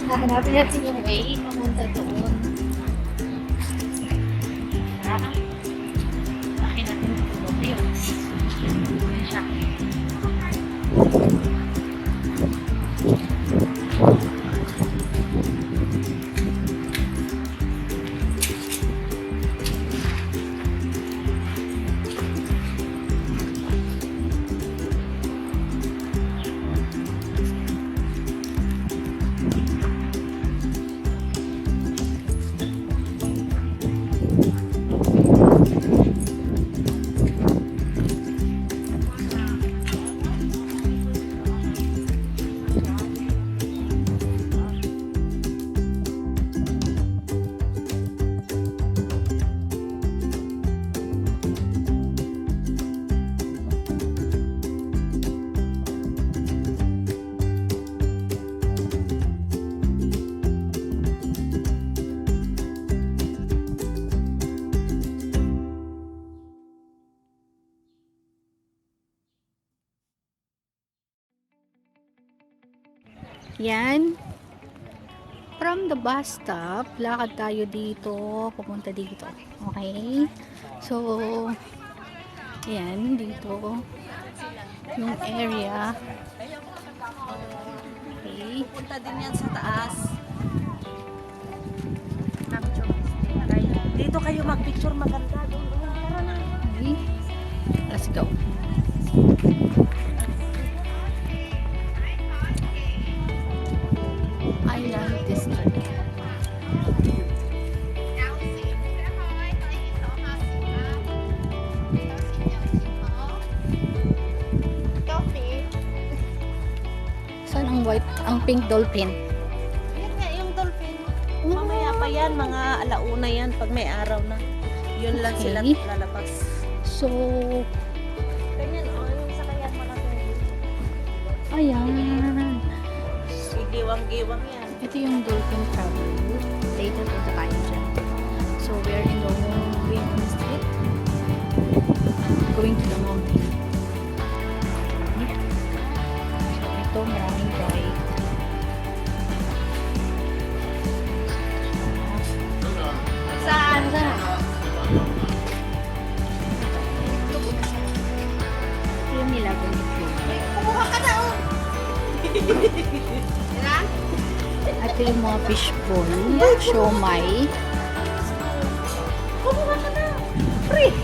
Hahanapin natin yung way papunta doon. Bakit natin tulog yun? Ayan siya. Yan. From the bus stop, lakad tayo dito, pupunta dito. Okay? So, yan, dito. Yung area. Okay. Pupunta din yan sa taas. Dito kayo mag-picture maganda. Tara na. Okay. Let's go. I like this trip. Saan ang white, ang pink dolphin? Yan nga yung dolphin. Mamaya pa yan, mga alauna yan pag may araw na. Yun lang sila Okay. lalabas. So, Ganyan, yung sakayan mo na ito. ayan. Giwang-giwang yan. Ito yung dolphin travel route. Later punta tayo dyan. So, we're in the way on the street. Going to the mountain. So, ito maraming bike. Saan? Saan? Ito yung nilago ni Chloe. Kumuha ka na, oh! Ito yung mga fishball. Siomay. Kumuha ka na! Free!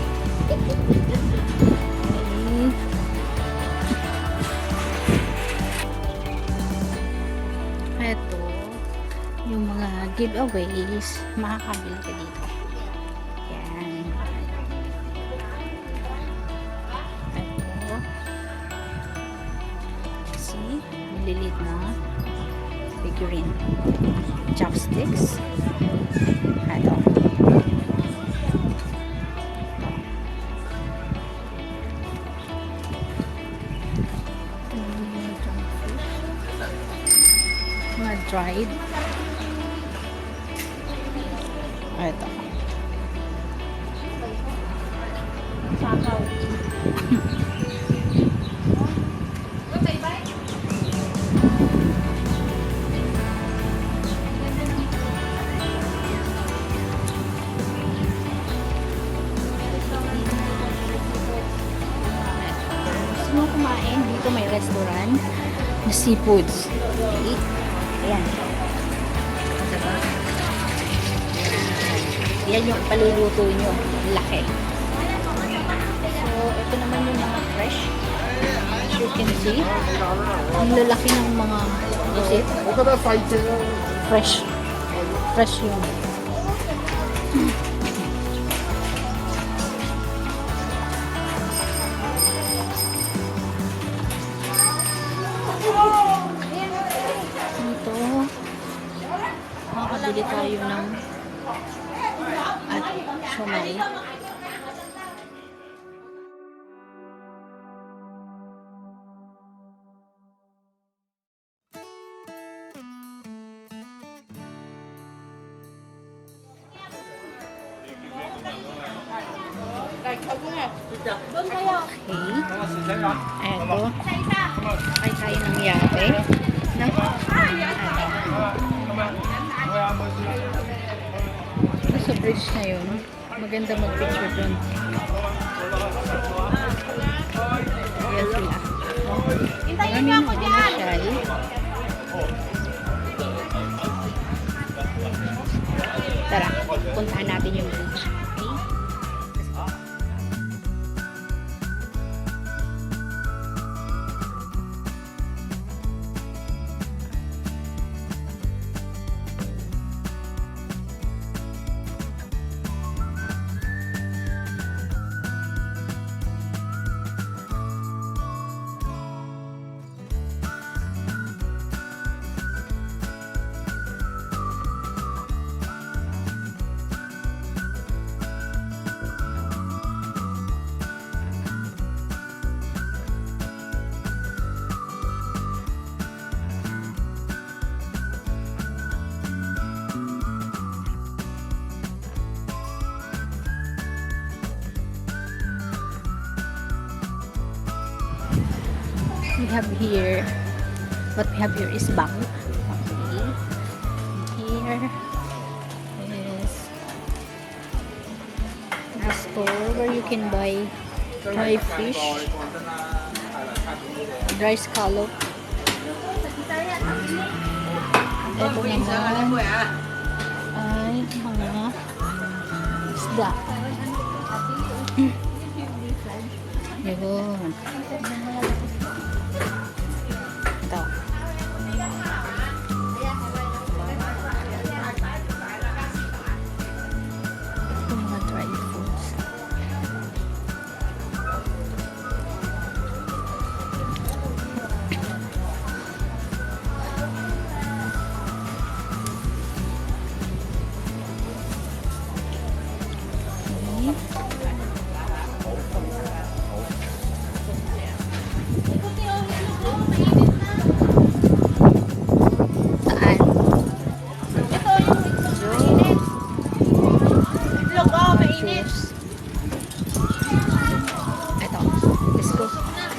Ito, yung mga giveaways, makakabili ka dito. Yan. Ito. See? Malilit na figurine. Chopsticks. Ito. Mga dried. Ito. Sakaw. Gusto mo kumain? Dito may restaurant na seafoods. Okay? Ayan. Diba? Yan yung paluluto nyo. Laki. So, ito naman yung mga fresh. As you can see, ang lalaki ng mga visit. Fresh. Fresh yun. Dito, makakabili tayo ng at siomay. Okay. Eto. Ay tayo ng yate. No? Ito sa bridge na yun. Maganda mag-picture dun. Ayan sila. No? Hintayin niyo ako dyan! Tara, puntahan natin yung bridge. Okay? We have here, what we have here is bank. Okay. And here is a store where you can buy dry fish, dry scallop. Ito naman ay mga isda. Yun. Ito. Ito mga dry foods.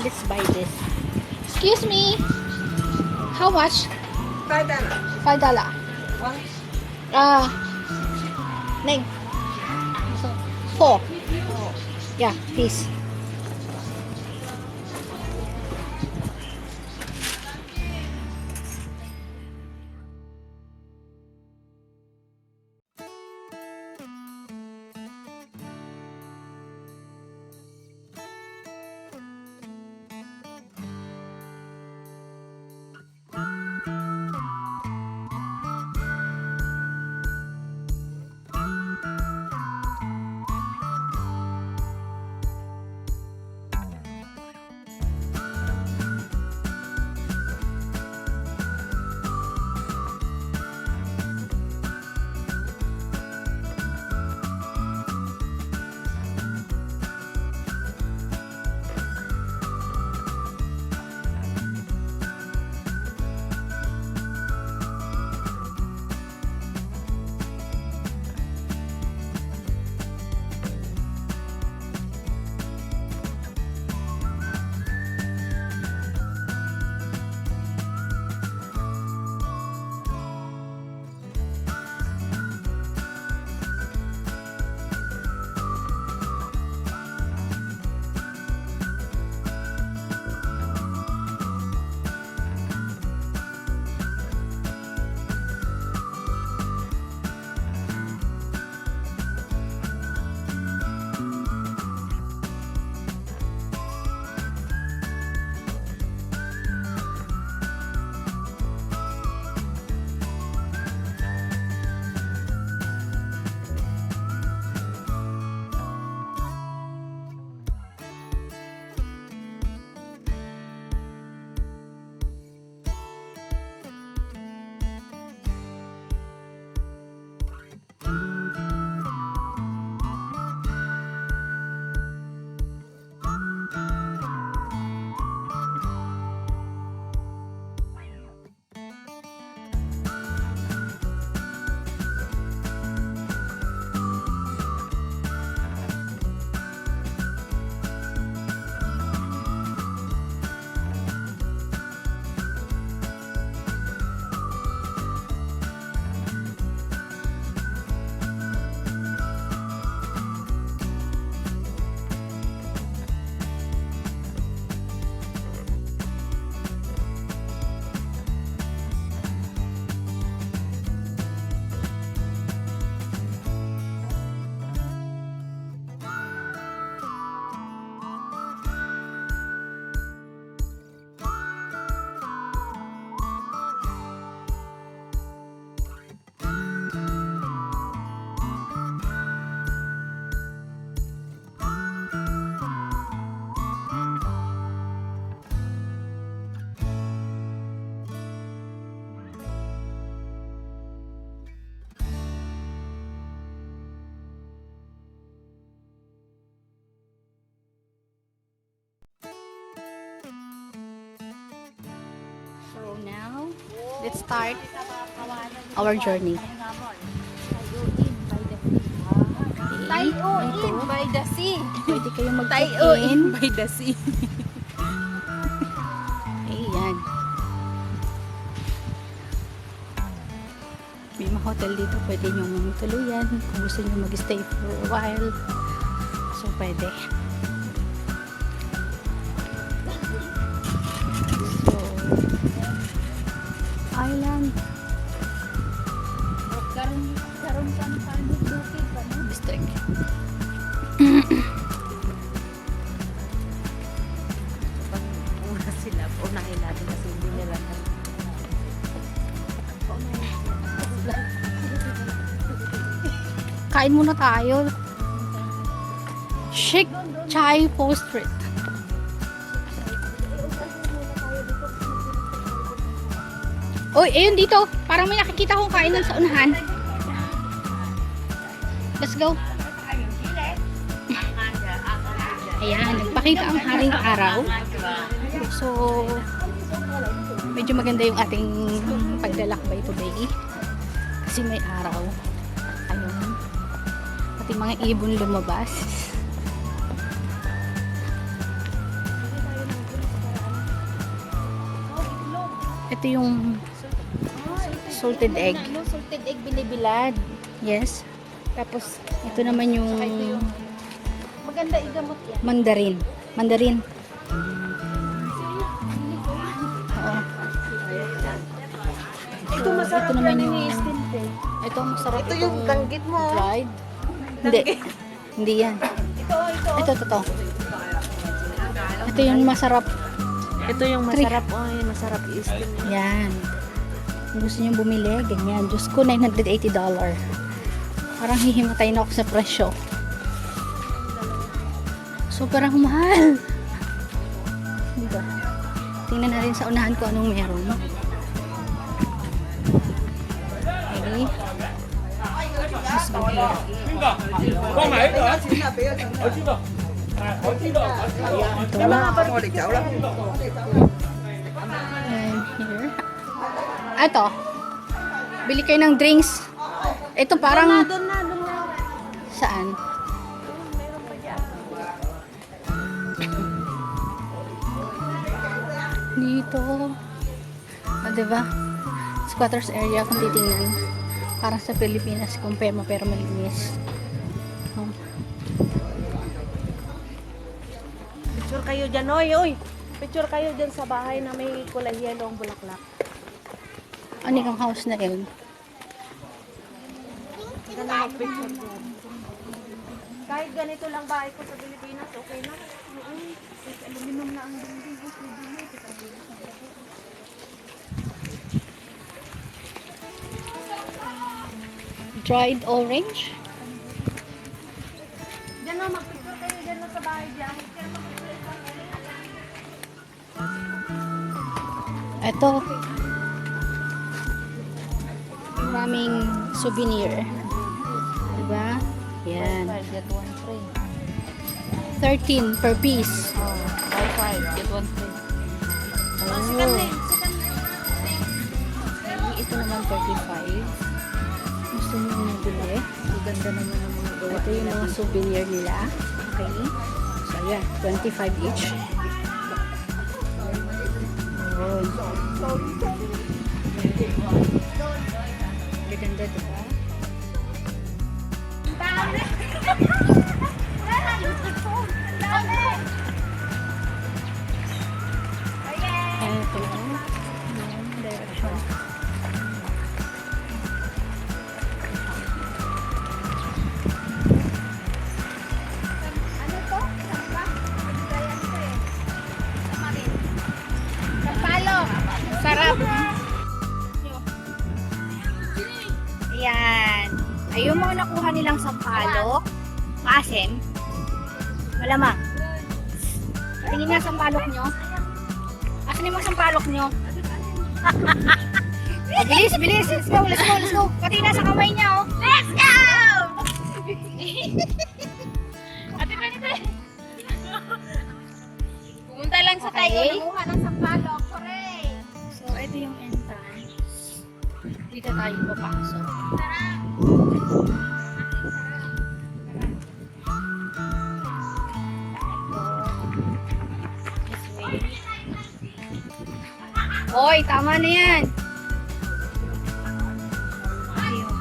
Let's buy this. Excuse me. How much? $5. Name. Four. Yeah, please. So now, let's start our journey. Tai O Ito. by the sea. Pwede kayong Tai O mag-check-in. by the sea. Ayan. May mga hotel dito. Pwede nyo tuluyan. Kung gusto nyo mag-stay for a while. So, pwede. So, island. Karon kan bukid pa no? District. Pag una sila, unahin natin kasi hindi nila Kain muna tayo. Chic Chai Po Street. Uy, ayun dito. Parang may nakikita kong kainan sa unahan. Let's go. Ayan, nagpakita ang haring araw. So, medyo maganda yung ating paglalakbay today. Kasi may araw. Ayun. Pati mga ibon lumabas. Ito yung salted egg. Salted egg binibilad. Yes. Tapos, ito naman yung Maganda igamot yan. mandarin. Mandarin. Oo. Ito masarap ito naman yan yung i-stilts eh. ito masarap. Ito yung itong danggit mo. dried. Hindi. Hindi yan. Ito. Ito. Ito yung masarap. Ito yung masarap. Oh, yung masarap i-stilts. Yan. Kung gusto nyo bumili, ganyan. Diyos ko, $980. Parang hihimatay na ako sa presyo. Sobrang mahal. Diba? Tingnan natin sa unahan ko anong meron. Okay. Let's go here. 幫埋呢度啊！我知道，我知道。 Ito. 我哋走啦。 And here. Ito. Bili kayo ng drinks. Ito parang... Doon na. Saan? Dito. Diba? Squatters area kung titingnan. Parang sa Pilipinas, compare mo pero malinis. Oh. Picture kayo dyan, oy. Picture kayo dyan sa bahay na may kulay yellow ang bulaklak. Ano yung house na yun? Ganda mag-picture dyan. Kahit ganito lang bahay ko sa Pilipinas, okay na. Aluminum na ang building ko. Dried orange? Dyan o, mag-picture kayo dyan sa bahay dyan. Ito. Maraming souvenir. Diba? Yan. Get one free. 13 per piece. Buy 5, get one free. Oh. Second name. Ito naman 35. Gusto nyo nabili? Ganda naman ang mga gawa. Ito yung mga souvenir nila. Okay. So, ayan. 25 each. Yun. Gaganda, diba? Ito. Yung direction. Sarap. Ayan. Ayun mga nakuha nilang sampalok. Maasim. Malamang. Tingin nga sampalok nyo. Asan yung mga sampalok nyo? Oh, bilis, bilis. Let's go, let's go, let's go. Pati na sa kamay niya, oh. Let's go! Ate Benite. Pumunta lang sa tayo, nanguha ng sampalok. Correct. So, ito Dito tayo papasok. This way. Hoy, tama na yan! Ayun.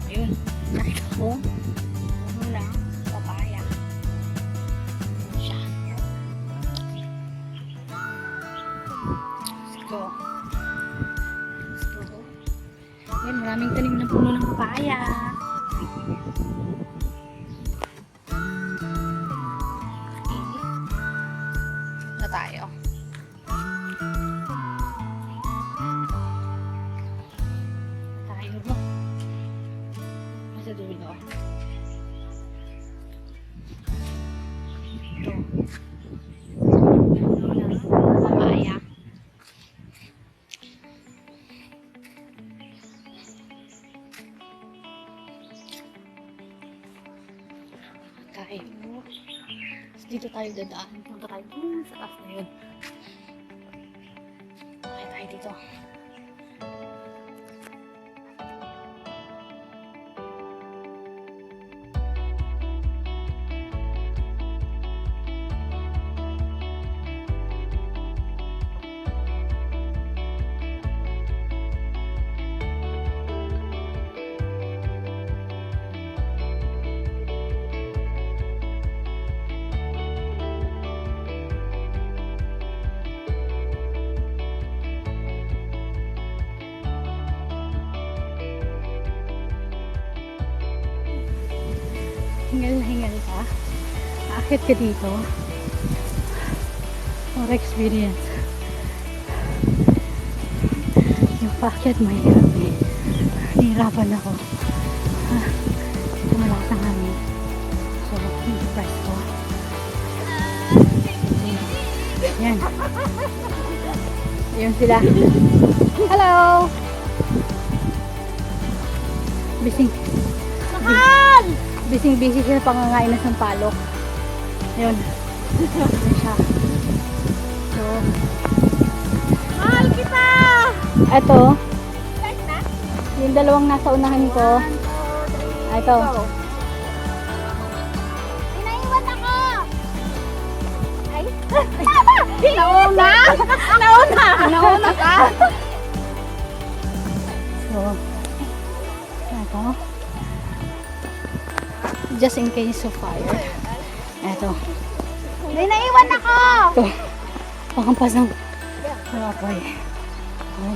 Ayun, nakita ko. Muna, papaya. Siya. Let's go. Ayun, maraming tanim na puno ng papaya. Na tayo. Tayo ba? Sa dulo. Ito. Papaya. Tayo. Dito tayo dadaan. Punta tayo dun sa taas na yun. Okay tayo dito. Hingal na hingal ka. Aakit ka dito. For experience. Yung paakyat mahirap eh. Nahirapan ako. Malakas ang hangin. So, impress ko. Yan. Yan sila. Hello! Bising. Mahal! Bising-busy siya pangangain ng sampalok. Yun. Yun siya. So, Mahal kita! eto. Yung dalawang nasa unahan ko. Ito. Pinaiwan ako! Ay? Nauna! Nauna! Nauna ka! So, ito. Just in case of fire. Ito. Pinaiwan ako! Ito. Pakampas ng apoy. Okay.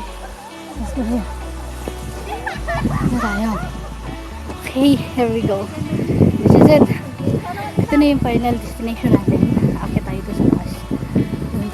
Let's go here. Ano tayo? Okay, here we go. This is it. Ito na yung final destination natin. Akit tayo ito sa taas. Yun.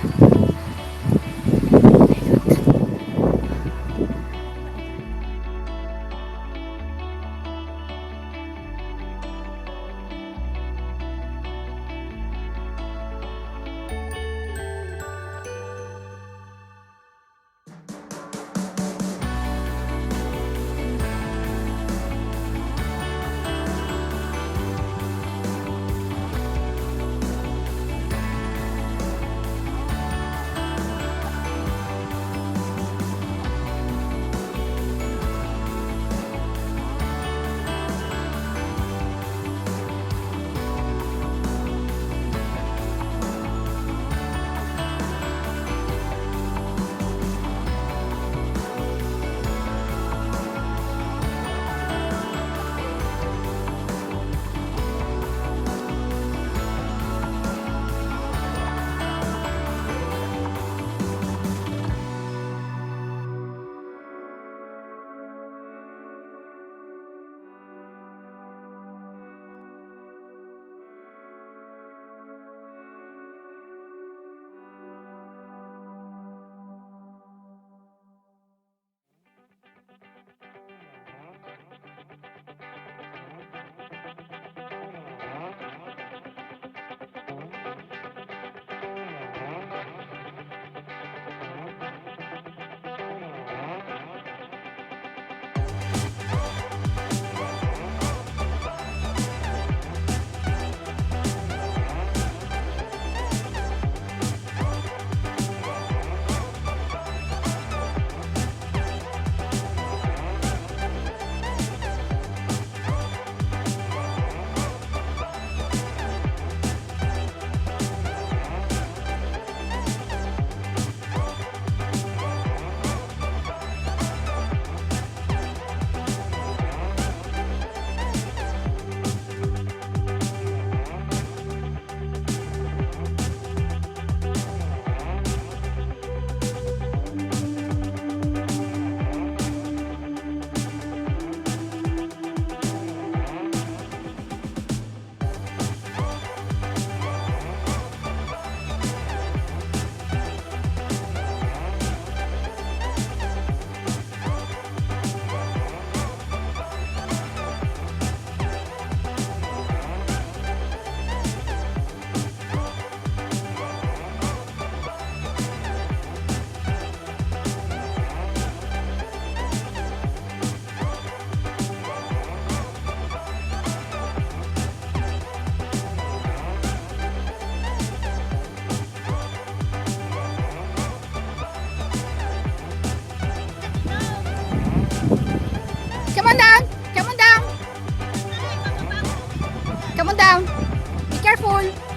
Come on down. Be careful.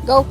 Go.